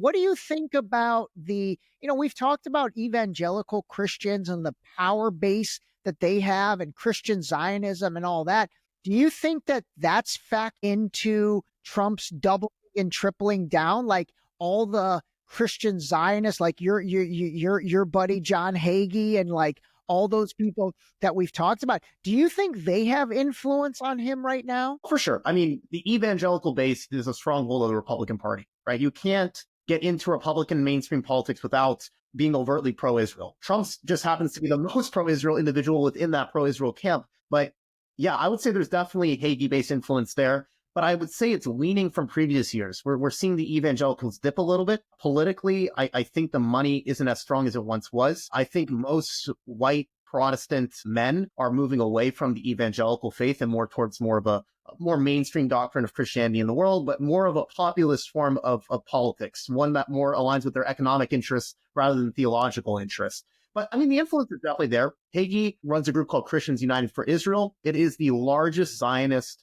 What do you think about we've talked about evangelical Christians and the power base that they have and Christian Zionism and all that. Do you think that that's fact into Trump's doubling and tripling down, like all the Christian Zionists, like your buddy John Hagee and like all those people that we've talked about? Do you think they have influence on him right now? For sure. I mean, the evangelical base is a stronghold of the Republican Party, right? You can't get into Republican mainstream politics without being overtly pro-Israel. Trump just happens to be the most pro-Israel individual within that pro-Israel camp. But yeah, I would say there's definitely a Hagee-based influence there. But I would say it's leaning from previous years. We're seeing the evangelicals dip a little bit. Politically, I think the money isn't as strong as it once was. I think most white Protestant men are moving away from the evangelical faith and more towards more of a more mainstream doctrine of Christianity in the world, but more of a populist form of politics, one that more aligns with their economic interests rather than theological interests. But I mean, the influence is definitely there. Hagee runs a group called Christians United for Israel. It is the largest Zionist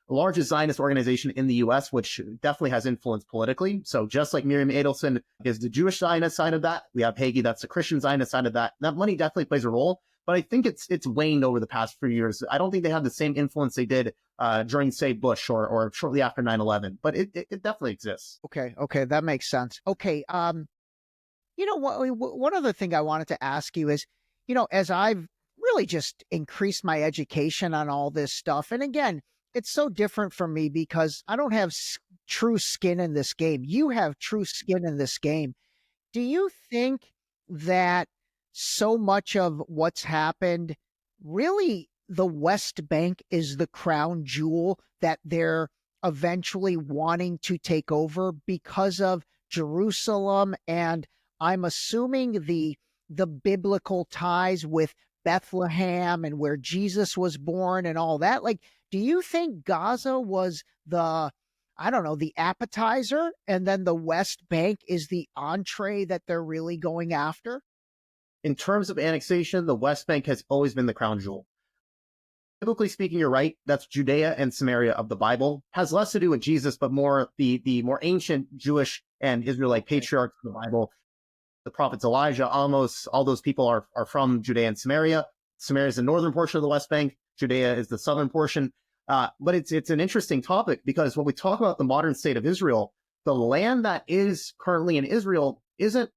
largest Zionist organization in the U.S., which definitely has influence politically. So just like Miriam Adelson is the Jewish Zionist side of that, we have Hagee, that's the Christian Zionist side of that. That money definitely plays a role, but I think it's waned over the past few years. I don't think they have the same influence they did during, say, Bush or shortly after 9/11, but it definitely exists. Okay, that makes sense. Okay, one other thing I wanted to ask you is, as I've really just increased my education on all this stuff, and again, it's so different for me because I don't have true skin in this game. You have true skin in this game. Do you think that so much of what's happened, really the West Bank is the crown jewel that they're eventually wanting to take over because of Jerusalem, and I'm assuming the biblical ties with Bethlehem and where Jesus was born and all that? Like, do you think Gaza was the appetizer, and then the West Bank is the entree that they're really going after? In terms of annexation, the West Bank has always been the crown jewel. Biblically speaking, you're right. That's Judea and Samaria of the Bible. Has less to do with Jesus, but more the more ancient Jewish and Israelite patriarchs of the Bible. The prophets Elijah, Amos, all those people are from Judea and Samaria. Samaria is the northern portion of the West Bank. Judea is the southern portion. But it's an interesting topic because when we talk about the modern state of Israel, the land that is currently in Israel isn't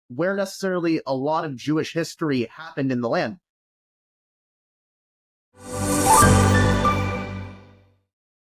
where necessarily a lot of Jewish history happened in the land.